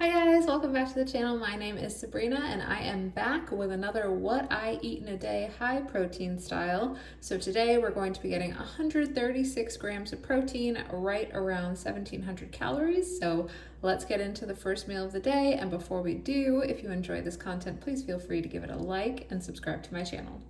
Hi guys, welcome back to the channel. My name is Sabrina and I am back with another what I eat in a day high protein style. So today we're going to be getting 136 grams of protein, right around 1700 calories. So let's get into the first meal of the day. And before we do, if you enjoy this content, please feel free to give it a like and subscribe to my channel.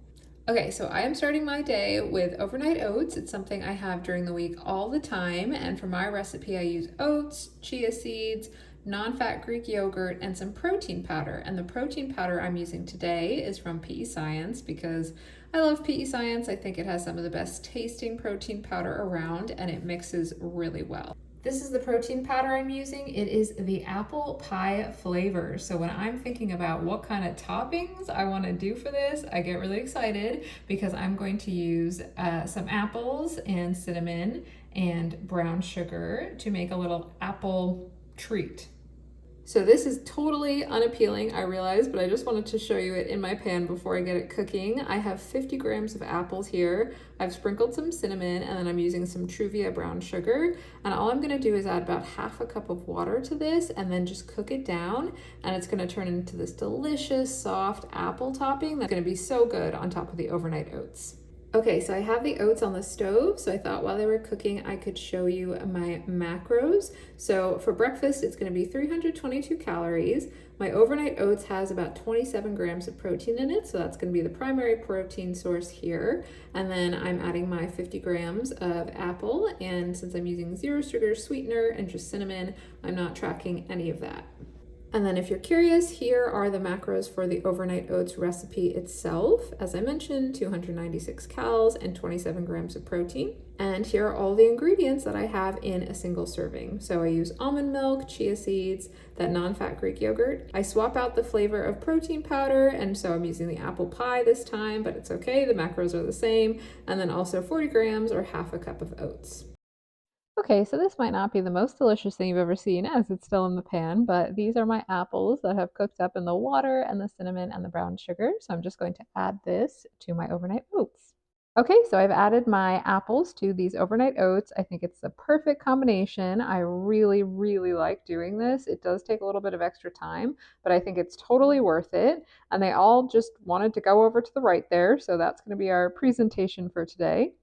Okay, so I am starting my day with overnight oats. It's something I have during the week all the time. And for my recipe, I use oats, chia seeds, non-fat Greek yogurt, and some protein powder. And the protein powder I'm using today is from PE Science because I love PE Science. I think it has some of the best tasting protein powder around and it mixes really well. This is the protein powder I'm using. It is the apple pie flavor. So when I'm thinking about what kind of toppings I want to do for this, I get really excited because I'm going to use some apples and cinnamon and brown sugar to make a little apple treat. So this is totally unappealing, I realize, but I just wanted to show you it in my pan before I get it cooking. I have 50 grams of apples here. I've sprinkled some cinnamon and then I'm using some Truvia brown sugar. And all I'm gonna do is add about half a cup of water to this and then just cook it down. And it's gonna turn into this delicious, soft apple topping that's gonna be so good on top of the overnight oats. Okay, so I have the oats on the stove, so I thought while they were cooking I could show you my macros. So for breakfast, it's gonna be 322 calories. My overnight oats has about 27 grams of protein in it, so that's gonna be the primary protein source here. And then I'm adding my 50 grams of apple, and since I'm using zero sugar sweetener and just cinnamon, I'm not tracking any of that. And then if you're curious, here are the macros for the overnight oats recipe itself. As I mentioned, 296 calories and 27 grams of protein. And here are all the ingredients that I have in a single serving. So I use almond milk, chia seeds, that non-fat Greek yogurt. I swap out the flavor of protein powder, and so I'm using the apple pie this time, but it's okay, the macros are the same. And then also 40 grams or half a cup of oats. Okay, so this might not be the most delicious thing you've ever seen as it's still in the pan, but these are my apples that have cooked up in the water and the cinnamon and the brown sugar. So I'm just going to add this to my overnight oats. Okay, so I've added my apples to these overnight oats. I think it's the perfect combination. I really, really like doing this. It does take a little bit of extra time, but I think it's totally worth it. And they all just wanted to go over to the right there, so that's going to be our presentation for today.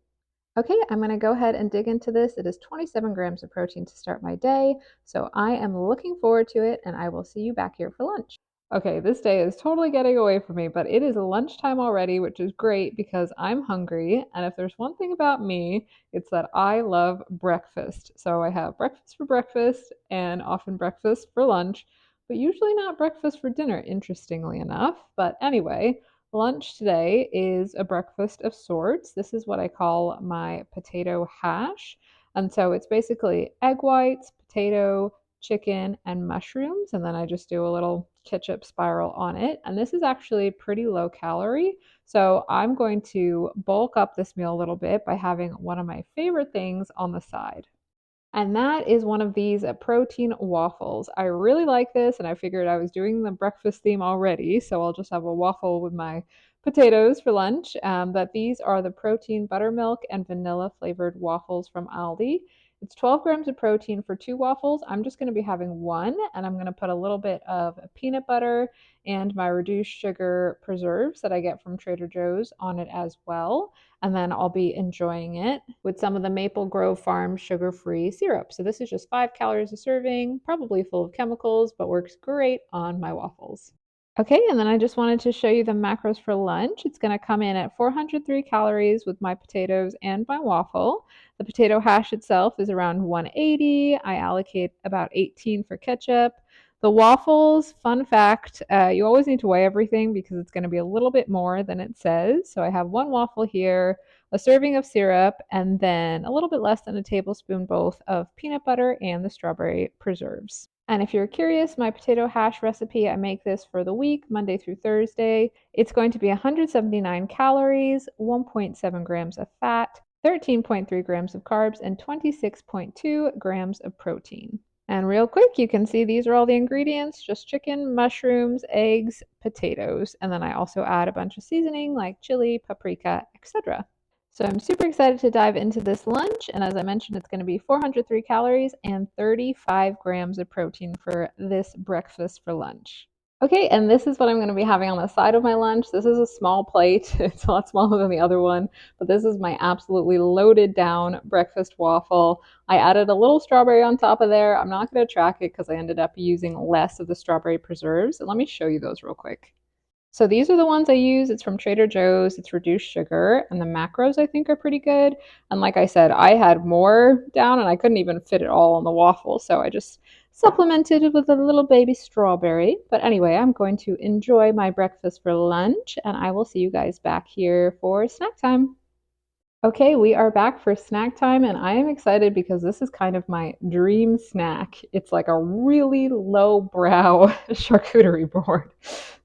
Okay, I'm going to go ahead and dig into this. It is 27 grams of protein to start my day, so I am looking forward to it, and I will see you back here for lunch. Okay, this day is totally getting away from me, but it is lunchtime already, which is great because I'm hungry. And if there's one thing about me, it's that I love breakfast. So I have breakfast for breakfast and often breakfast for lunch, but usually not breakfast for dinner, interestingly enough. But anyway, lunch today is a breakfast of sorts. This is what I call my potato hash. And so it's basically egg whites, potato, chicken, and mushrooms. And then I just do a little ketchup spiral on it. And this is actually pretty low calorie. So I'm going to bulk up this meal a little bit by having one of my favorite things on the side. And that is one of these protein waffles. I really like this, and I figured I was doing the breakfast theme already, so I'll just have a waffle with my potatoes for lunch. But these are the protein buttermilk and vanilla flavored waffles from Aldi. It's 12 grams of protein for two waffles. I'm just going to be having one, and I'm going to put a little bit of peanut butter and my reduced sugar preserves that I get from Trader Joe's on it as well. And then I'll be enjoying it with some of the Maple Grove Farm sugar-free syrup. So this is just 5 calories a serving, probably full of chemicals, but works great on my waffles. Okay, and then I just wanted to show you the macros for lunch. It's going to come in at 403 calories with my potatoes and my waffle. The potato hash itself is around 180. I allocate about 18 for ketchup. The waffles, fun fact, you always need to weigh everything because it's going to be a little bit more than it says. So I have one waffle here, a serving of syrup, and then a little bit less than a tablespoon both of peanut butter and the strawberry preserves. And if you're curious, my potato hash recipe, I make this for the week, Monday through Thursday. It's going to be 179 calories, 1.7 grams of fat, 13.3 grams of carbs, and 26.2 grams of protein. And real quick, you can see these are all the ingredients, just chicken, mushrooms, eggs, potatoes, and then I also add a bunch of seasoning like chili, paprika, etc. So I'm super excited to dive into this lunch, and as I mentioned, it's going to be 403 calories and 35 grams of protein for this breakfast for lunch. Okay, and this is what I'm going to be having on the side of my lunch. This is a small plate. It's a lot smaller than the other one, but this is my absolutely loaded down breakfast waffle. I added a little strawberry on top of there. I'm not going to track it because I ended up using less of the strawberry preserves. And let me show you those real quick. So these are the ones I use. It's from Trader Joe's. It's reduced sugar, and the macros I think are pretty good. And like I said, I had more down and I couldn't even fit it all on the waffle. So I just supplemented it with a little baby strawberry. But anyway, I'm going to enjoy my breakfast for lunch, and I will see you guys back here for snack time. Okay, we are back for snack time, and I am excited because this is kind of my dream snack. It's like a really low-brow charcuterie board.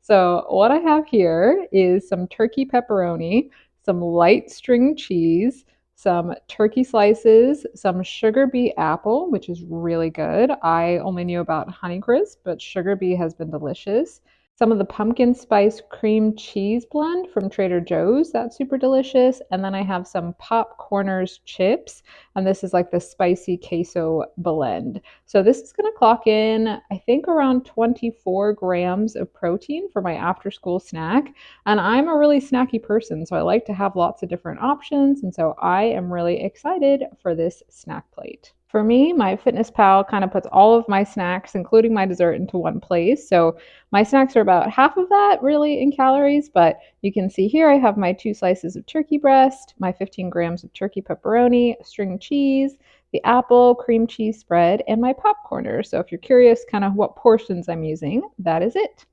So, what I have here is some turkey pepperoni, some light string cheese, some turkey slices, some sugar bee apple, which is really good. I only knew about Honeycrisp, but sugar bee has been delicious. Some of the pumpkin spice cream cheese blend from Trader Joe's. That's super delicious. And then I have some Popcorners chips, and this is like the spicy queso blend. So this is going to clock in, I think, around 24 grams of protein for my after school snack. And I'm a really snacky person, so I like to have lots of different options. And so I am really excited for this snack plate. For me, my Fitness Pal kind of puts all of my snacks, including my dessert, into one place. So my snacks are about half of that really in calories, but you can see here I have my 2 slices of turkey breast, my 15 grams of turkey pepperoni, string cheese, the apple cream cheese spread, and my popcorner. So if you're curious kind of what portions I'm using, that is it.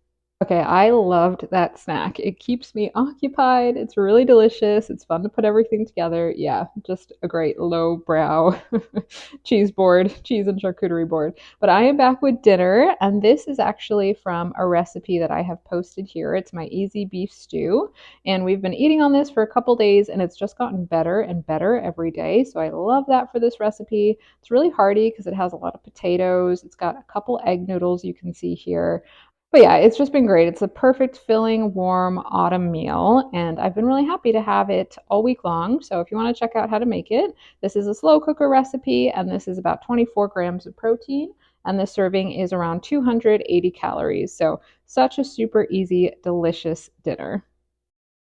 Okay, I loved that snack. It keeps me occupied. It's really delicious. It's fun to put everything together. Yeah, just a great low brow cheese board, cheese and charcuterie board. But I am back with dinner, and this is actually from a recipe that I have posted here. It's my easy beef stew, and we've been eating on this for a couple days, and it's just gotten better and better every day. So I love that for this recipe. It's really hearty because it has a lot of potatoes. It's got a couple egg noodles you can see here. But yeah, it's just been great. It's a perfect filling, warm autumn meal, and I've been really happy to have it all week long. So if you want to check out how to make it, this is a slow cooker recipe, and this is about 24 grams of protein, and the serving is around 280 calories. So such a super easy, delicious dinner.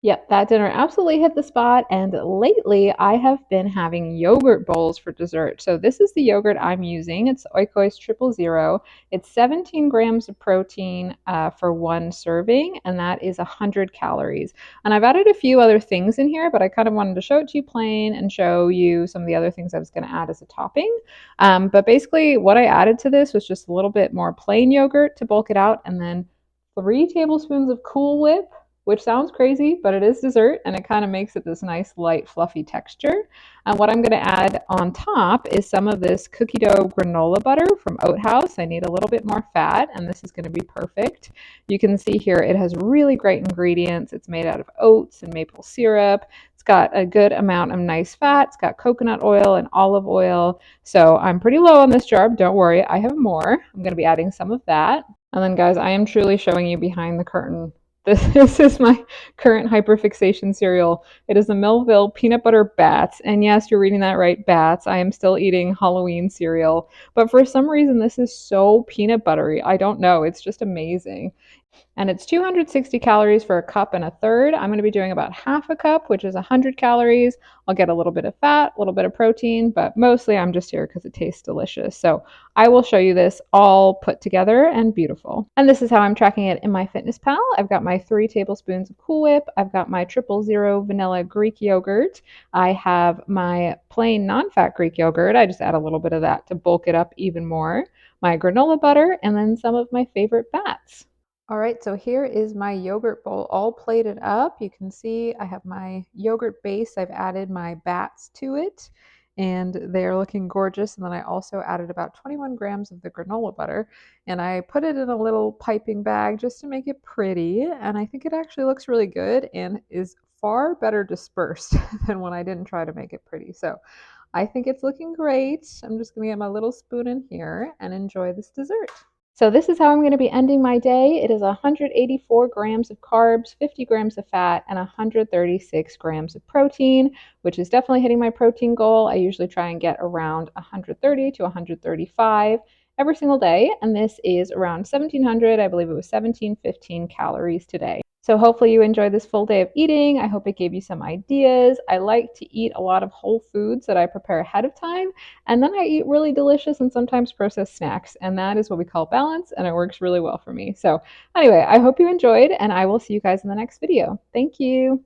Yep, that dinner absolutely hit the spot. And lately, I have been having yogurt bowls for dessert. So this is the yogurt I'm using. It's Oikos Triple Zero. It's 17 grams of protein for one serving, and that is 100 calories. And I've added a few other things in here, but I kind of wanted to show it to you plain and show you some of the other things I was going to add as a topping. But basically, what I added to this was just a little bit more plain yogurt to bulk it out, and then 3 tablespoons of Cool Whip, which sounds crazy, but it is dessert and it kind of makes it this nice, light, fluffy texture. And what I'm going to add on top is some of this cookie dough granola butter from Oat House. I need a little bit more fat, and this is going to be perfect. You can see here it has really great ingredients. It's made out of oats and maple syrup. It's got a good amount of nice fat. It's got coconut oil and olive oil. So I'm pretty low on this jar, but don't worry, I have more. I'm going to be adding some of that. And then, guys, I am truly showing you behind the curtain. This is my current hyperfixation cereal. It is the Millville Peanut Butter Bats. And yes, you're reading that right, bats. I am still eating Halloween cereal. But for some reason, this is so peanut buttery. I don't know. It's just amazing. And it's 260 calories for a cup and a third. I'm going to be doing about half a cup, which is 100 calories. I'll get a little bit of fat, a little bit of protein, but mostly I'm just here because it tastes delicious. So I will show you this all put together and beautiful. And this is how I'm tracking it in my Fitness Pal. I've got my 3 tablespoons of Cool Whip. I've got my 000 vanilla Greek yogurt. I have my plain non-fat Greek yogurt. I just add a little bit of that to bulk it up even more. My granola butter, and then some of my favorite bats. All right, so here is my yogurt bowl all plated up. You can see I have my yogurt base. I've added my bats to it, and they're looking gorgeous. And then I also added about 21 grams of the granola butter, and I put it in a little piping bag just to make it pretty. And I think it actually looks really good and is far better dispersed than when I didn't try to make it pretty. So I think it's looking great. I'm just gonna get my little spoon in here and enjoy this dessert. So this is how I'm going to be ending my day. It is 184 grams of carbs, 50 grams of fat, and 136 grams of protein, which is definitely hitting my protein goal. I usually try and get around 130 to 135 every single day, and this is around 1700, I believe it was 1715 calories today. So hopefully you enjoyed this full day of eating. I hope it gave you some ideas. I like to eat a lot of whole foods that I prepare ahead of time, and then I eat really delicious and sometimes processed snacks, and that is what we call balance, and it works really well for me. So anyway, I hope you enjoyed, and I will see you guys in the next video. Thank you.